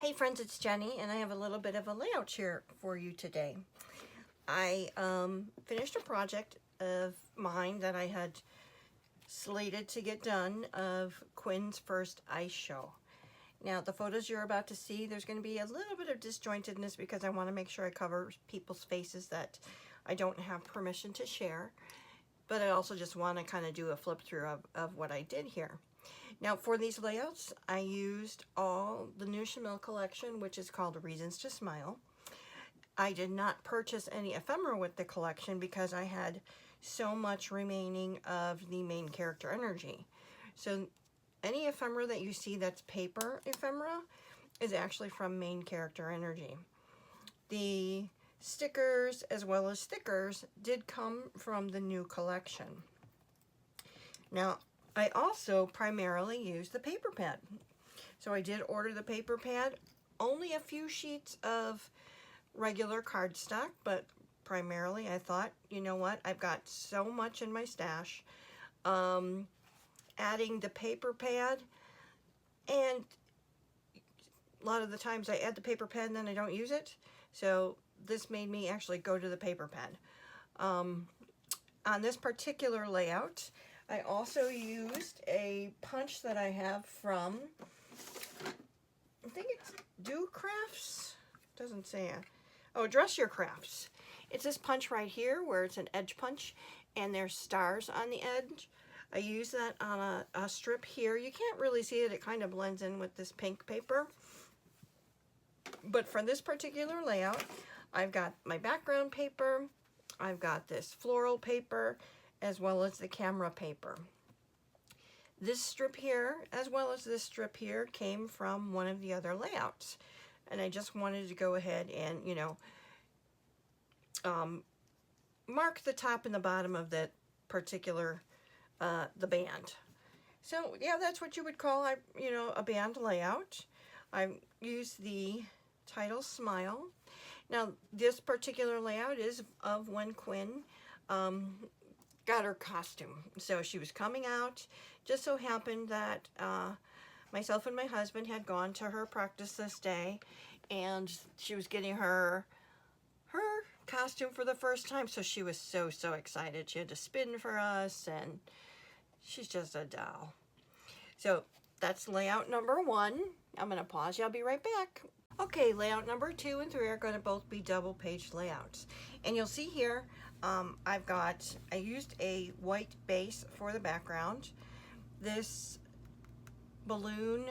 Hey friends, it's Jenny, and I have a little bit of a layout here for you today. I finished a project of mine that I had slated to get done of Quinn's first ice show. Now, the photos you're about to see, there's going to be a little bit of disjointedness because I want to make sure I cover people's faces that I don't have permission to share. But I also just want to kind of do a flip through of what I did here. Now for these layouts, I used all the new Shimelle collection, which is called Reasons to Smile. I did not purchase any ephemera with the collection because I had so much remaining of the main character energy. So any ephemera that you see that's paper ephemera is actually from main character energy. The stickers as well as stickers did come from the new collection. Now, I also primarily use the paper pad. So I did order the paper pad, only a few sheets of regular cardstock, but primarily I thought, you know what, I've got so much in my stash. Adding the paper pad, and a lot of the times I add the paper pad and then I don't use it. So this made me actually go to the paper pad. On this particular layout, I also used a punch that I have from, I think it's Do Crafts, doesn't say it. Oh, Dress Your Crafts. It's this punch right here where it's an edge punch and there's stars on the edge. I use that on a strip here. You can't really see it, it kind of blends in with this pink paper. But for this particular layout, I've got my background paper, I've got this floral paper, as well as the camera paper. This strip here, as well as this strip here, came from one of the other layouts. And I just wanted to go ahead and, you know, mark the top and the bottom of that particular, the band. So, yeah, that's what you would call, a band layout. I used the title Smile. Now, this particular layout is of when Quinn got her costume. So she was coming out. Just so happened that myself and my husband had gone to her practice this day, and she was getting her costume for the first time. So she was so excited. She had to spin for us, and she's just a doll. So that's layout number 1. I'm going to pause you. I'll be right back. Okay, layout number 2 and 3 are going to both be double page layouts. And you'll see here, I used a white base for the background. This balloon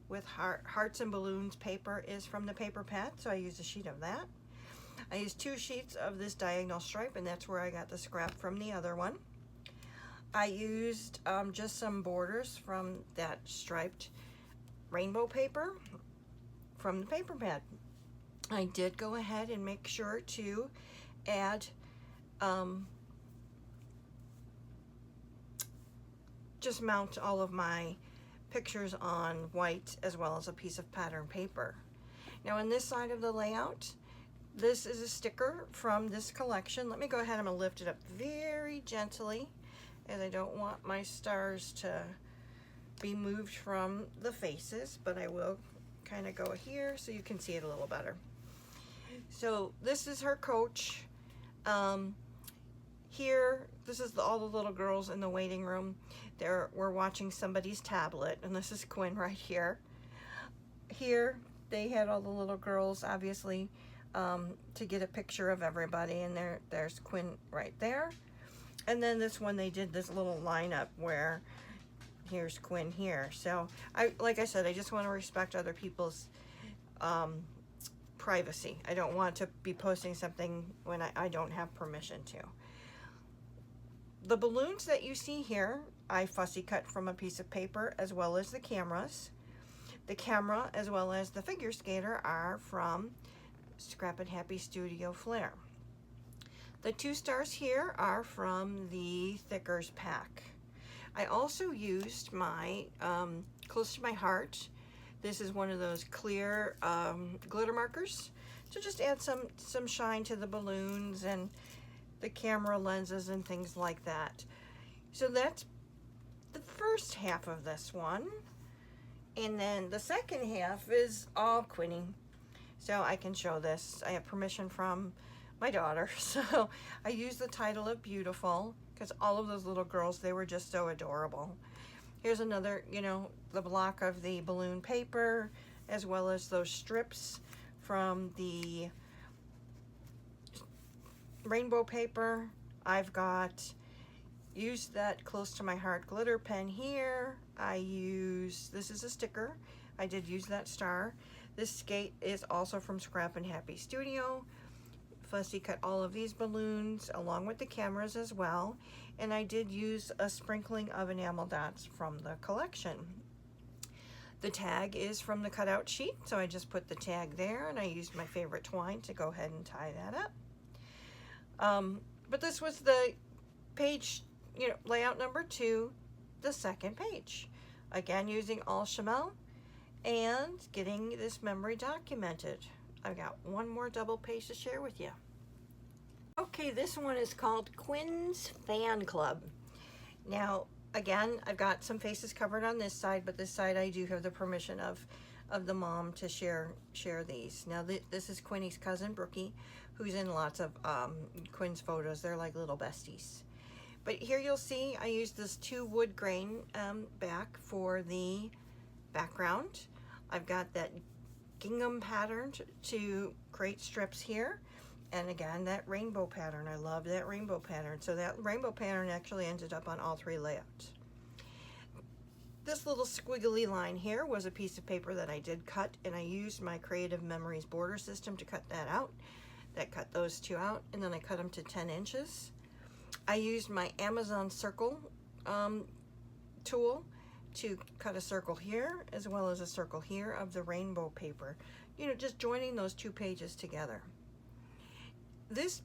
with hearts and balloons paper is from the paper pad, so I used a sheet of that. I used 2 sheets of this diagonal stripe, and that's where I got the scrap from the other one. I used just some borders from that striped rainbow paper from the paper pad. I did go ahead and make sure to add just mount all of my pictures on white as well as a piece of pattern paper. Now on this side of the layout, this is a sticker from this collection. Let me go ahead, I'm gonna lift it up very gently as I don't want my stars to be moved from the faces, but I will kind of go here so you can see it a little better. So this is her coach. Here, this is all the little girls in the waiting room. We're watching somebody's tablet, and this is Quinn right here. Here, they had all the little girls, obviously, to get a picture of everybody, and there's Quinn right there. And then this one, they did this little lineup where here's Quinn here. So, like I said, I just want to respect other people's privacy. I don't want to be posting something when I don't have permission to. The balloons that you see here, I fussy cut from a piece of paper, as well as the cameras. The camera as well as the figure skater are from Scrap and Happy Studio Flair. The 2 stars here are from the Thickers pack. I also used my Close to My Heart. This is one of those clear glitter markers to just add some shine to the balloons and the camera lenses and things like that. So that's the first half of this one. And then the second half is all Quinny. So I can show this. I have permission from my daughter. So I use the title of Beautiful because all of those little girls, they were just so adorable. Here's another, you know, the block of the balloon paper, as well as those strips from the rainbow paper. I've got used that Close to My Heart glitter pen here. This is a sticker. I did use that star. This skate is also from Scrap and Happy Studio. Fussy cut all of these balloons along with the cameras as well. And I did use a sprinkling of enamel dots from the collection. The tag is from the cutout sheet, so I just put the tag there, and I used my favorite twine to go ahead and tie that up. But this was the page, you know, layout number 2, the second page. Again, using all Shimelle and getting this memory documented. I've got one more double page to share with you. Okay, this one is called Quinn's Fan Club. Now, again, I've got some faces covered on this side, but this side I do have the permission of the mom to share these. Now, this is Quinny's cousin, Brookie, who's in lots of Quinn's photos. They're like little besties. But here you'll see I used this 2 wood grain back for the background. I've got that gingham pattern to create strips here. And again, that rainbow pattern. I love that rainbow pattern. So that rainbow pattern actually ended up on all 3 layouts. This little squiggly line here was a piece of paper that I did cut, and I used my Creative Memories border system to cut that out. That cut those 2 out, and then I cut them to 10 inches. I used my Amazon circle tool to cut a circle here as well as a circle here of the rainbow paper. You know, just joining those 2 pages together. This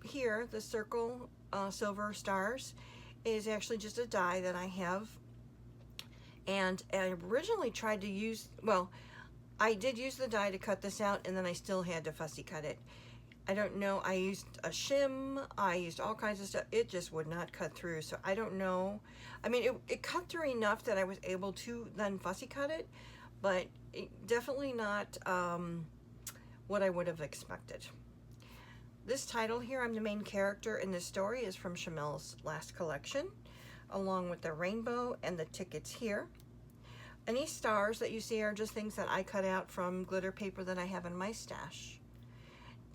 here, the circle silver stars, is actually just a die that I have. And I originally tried to use, well, I did use the die to cut this out, and then I still had to fussy cut it. I don't know, I used a shim, I used all kinds of stuff. It just would not cut through, so I don't know. I mean, it cut through enough that I was able to then fussy cut it, but definitely not what I would have expected. This title here, I'm the main character in this story, is from Shimelle's last collection, along with the rainbow and the tickets here. Any stars that you see are just things that I cut out from glitter paper that I have in my stash.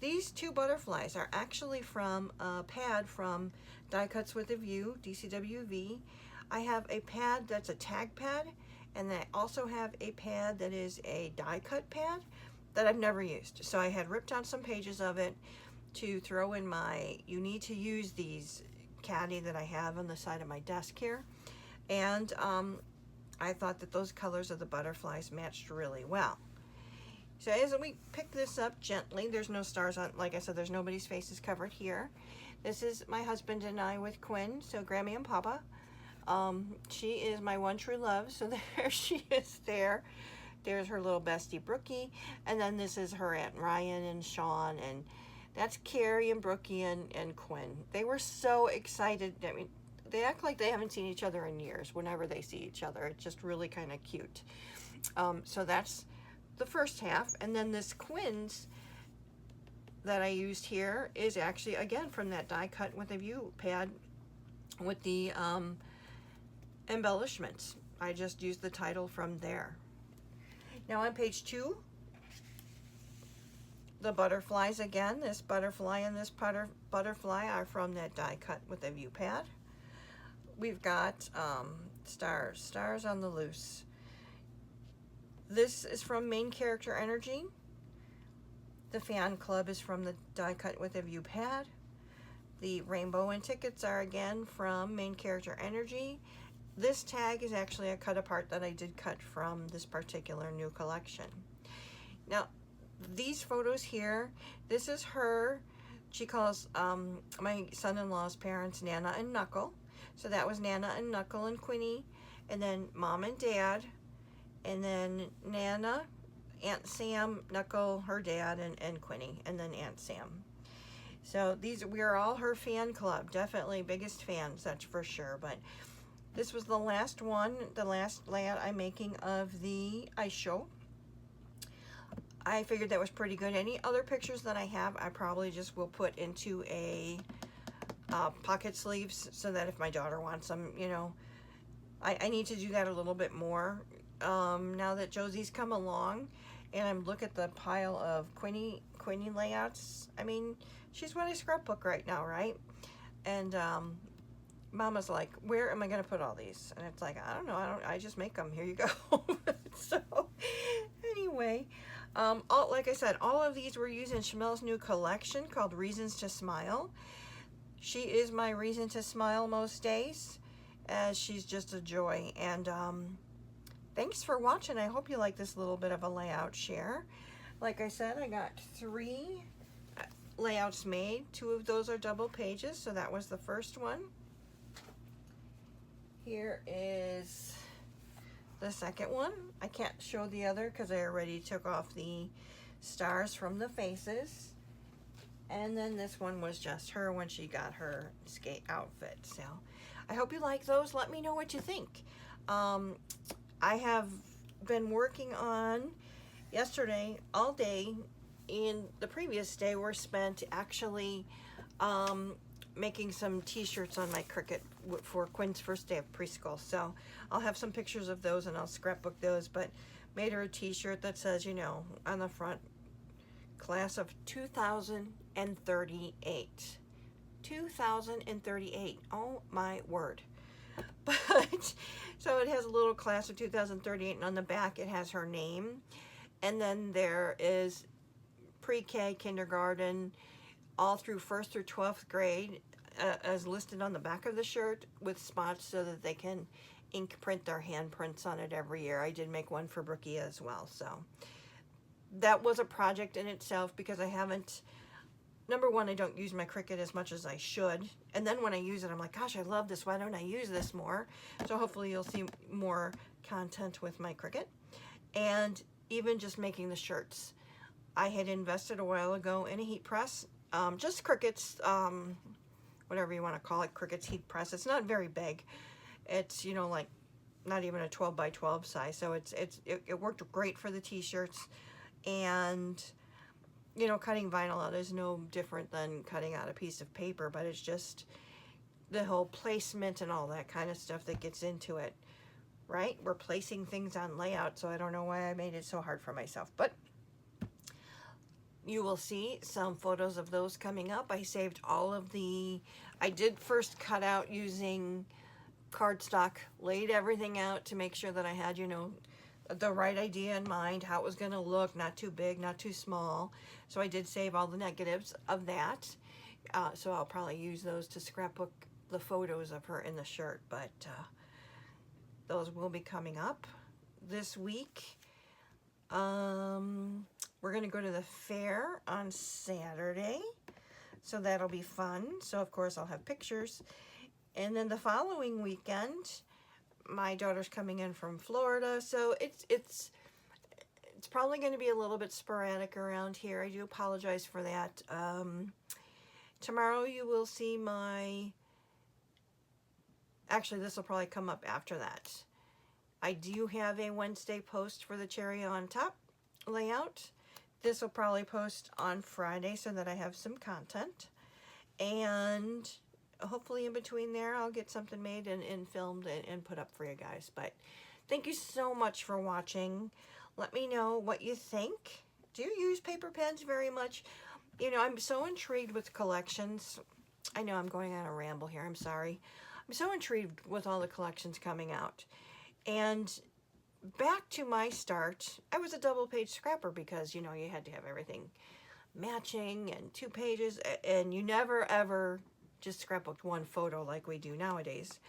These 2 butterflies are actually from a pad from Die Cuts with a View, DCWV. I have a pad that's a tag pad, and I also have a pad that is a die cut pad that I've never used. So I had ripped out some pages of it to throw in my "you need to use these" caddy that I have on the side of my desk here. And I thought that those colors of the butterflies matched really well. So as we pick this up gently, there's no stars on, like I said, there's nobody's faces covered here. This is my husband and I with Quinn, so Grammy and Papa. She is my one true love, so there she is there. There's her little bestie Brookie, and then this is her Aunt Ryan and Sean, and that's Carrie and Brookie and Quinn. They were so excited. I mean, they act like they haven't seen each other in years whenever they see each other. It's just really kind of cute. So that's the first half, and then this Quinn's that I used here is actually again from that die cut with a view pad with the embellishments. I just used the title from there. Now on page 2, the butterflies again. This butterfly and this butterfly are from that die cut with a view pad. We've got stars on the loose. This is from Main Character Energy. The fan club is from the die cut with a view pad. The rainbow and tickets are again from Main Character Energy. This tag is actually a cut apart that I did cut from this particular new collection. Now, these photos here, this is her. She calls my son-in-law's parents Nana and Knuckle. So that was Nana and Knuckle and Quinny. And then Mom and Dad. And then Nana, Aunt Sam, Knuckle, her dad, and Quinny, and then Aunt Sam. So we are all her fan club, definitely biggest fans, that's for sure. But This was the last one, the last layout I'm making of the ice show. I figured that was pretty good. Any other pictures that I have, I probably just will put into a pocket sleeves so that if my daughter wants them, you know, I need to do that a little bit more. Now that Josie's come along and I'm look at the pile of Queenie layouts, I mean, she's what I scrapbook right now, right? And Mama's like, where am I going to put all these? And it's like, I don't know. I just make them. Here you go. So anyway, like I said, all of these were used in Shimelle's new collection called Reasons to Smile. She is my reason to smile most days, as she's just a joy. And thanks for watching. I hope you like this little bit of a layout share. Like I said, I got 3 layouts made. 2 of those are double pages, so that was the first one. Here is the second one. I can't show the other because I already took off the stars from the faces. And then this one was just her when she got her skate outfit. So I hope you like those. Let me know what you think. I have been working on, yesterday all day, and the previous day were spent actually making some t-shirts on my Cricut for Quinn's first day of preschool. So I'll have some pictures of those and I'll scrapbook those, but made her a t-shirt that says, you know, on the front, class of 2038. 2038. Oh my word. But so it has a little class of 2038, and on the back it has her name, and then there is pre-K, kindergarten, all through 1st through 12th grade, as listed on the back of the shirt with spots so that they can ink print their handprints on it every year. I did make one for Brookie as well. So that was a project in itself because I haven't, number one, I don't use my Cricut as much as I should. And then when I use it, I'm like, gosh, I love this. Why don't I use this more? So hopefully you'll see more content with my Cricut. And even just making the shirts. I had invested a while ago in a heat press. Just Cricut's, whatever you want to call it, Cricut's heat press. It's not very big. It's, you know, like not even a 12 by 12 size. So it worked great for the t-shirts. And, you know, cutting vinyl out is no different than cutting out a piece of paper, but it's just the whole placement and all that kind of stuff that gets into it, right? We're placing things on layout, so I don't know why I made it so hard for myself, but you will see some photos of those coming up. I saved all of the, I did first cut out using cardstock, laid everything out to make sure that I had, you know, the right idea in mind, how it was going to look, not too big, not too small. So I did save all the negatives of that. So I'll probably use those to scrapbook the photos of her in the shirt, but those will be coming up this week. We're going to go to the fair on Saturday, so that'll be fun. So of course I'll have pictures. And then the following weekend, my daughter's coming in from Florida, so it's probably going to be a little bit sporadic around here. I do apologize for that. Tomorrow you will see my, actually this will probably come up after that. I do have a Wednesday post for the cherry on top layout. This will probably post on Friday so that I have some content. And hopefully in between there I'll get something made and filmed and put up for you guys. But thank you so much for watching. Let me know what you think. Do you use paper pens very much? You know, I'm so intrigued with collections. I know I'm going on a ramble here, I'm sorry. I'm so intrigued with all the collections coming out. And back to my start, I was a double page scrapper because, you know, you had to have everything matching and 2 pages, and you never ever just scrapbooked one photo like we do nowadays.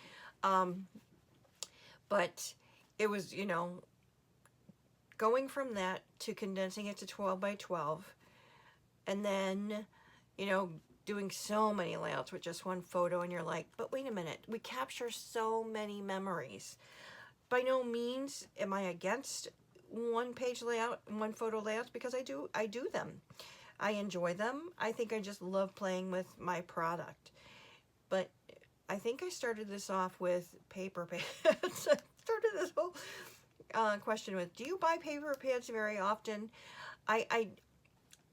But it was, you know, going from that to condensing it to 12 by 12, and then, you know, doing so many layouts with just one photo, and you're like, but wait a minute, we capture so many memories. By no means am I against one page layout, one photo layouts, because I do them. I enjoy them. I think I just love playing with my product. But I think I started this off with paper pads. I started this whole question with, do you buy paper pads very often? I, I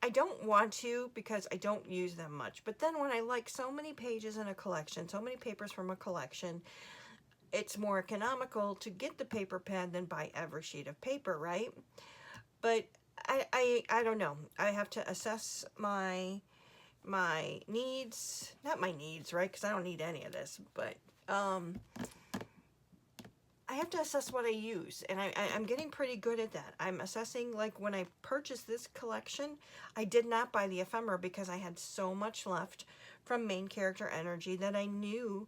I don't want to because I don't use them much. But then when I like so many pages in a collection, so many papers from a collection, it's more economical to get the paper pad than buy every sheet of paper, right? But I don't know. I have to assess my needs, not my needs, right? Because I don't need any of this, but I have to assess what I use, and I'm getting pretty good at that. I'm assessing, like when I purchased this collection, I did not buy the ephemera because I had so much left from Main Character Energy that I knew.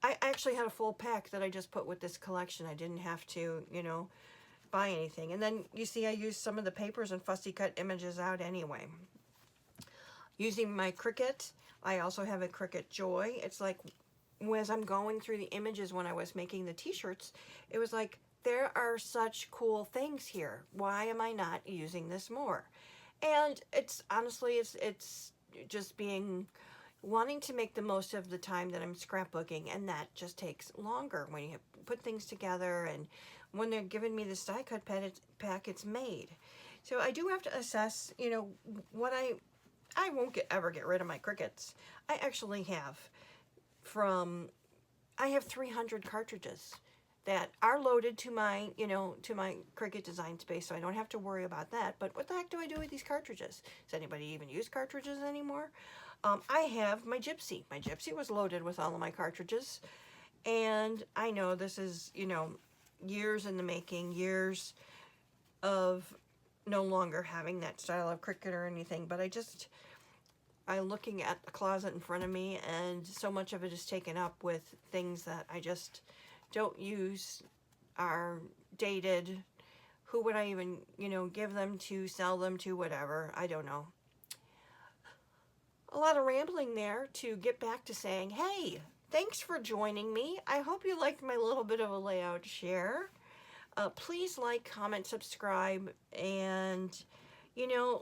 I actually had a full pack that I just put with this collection. I didn't have to, buy anything. And then you see I used some of the papers and fussy cut images out anyway. Using my Cricut, I also have a Cricut Joy. It's like, as I'm going through the images when I was making the t-shirts, it was like, there are such cool things here. Why am I not using this more? And it's honestly, it's just wanting to make the most of the time that I'm scrapbooking, and that just takes longer when you put things together, and when they're giving me this die cut pack, it's made. So I do have to assess, what I won't ever get rid of my Cricuts. I actually have I have 300 cartridges that are loaded to my, to my Cricut design space, so I don't have to worry about that. But what the heck do I do with these cartridges? Does anybody even use cartridges anymore? I have my Gypsy. My Gypsy was loaded with all of my cartridges, and I know this is, years in the making, years of no longer having that style of Cricut or anything, but I'm looking at the closet in front of me, and so much of it is taken up with things that I just don't use, are dated. Who would I even, give them to, sell them to, whatever. I don't know. A lot of rambling there to get back to saying, hey, thanks for joining me. I hope you liked my little bit of a layout share. Please like, comment, subscribe, and,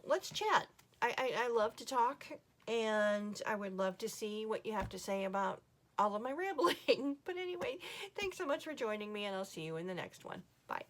let's chat. I love to talk, and I would love to see what you have to say about all of my rambling. But anyway, thanks so much for joining me, and I'll see you in the next one. Bye.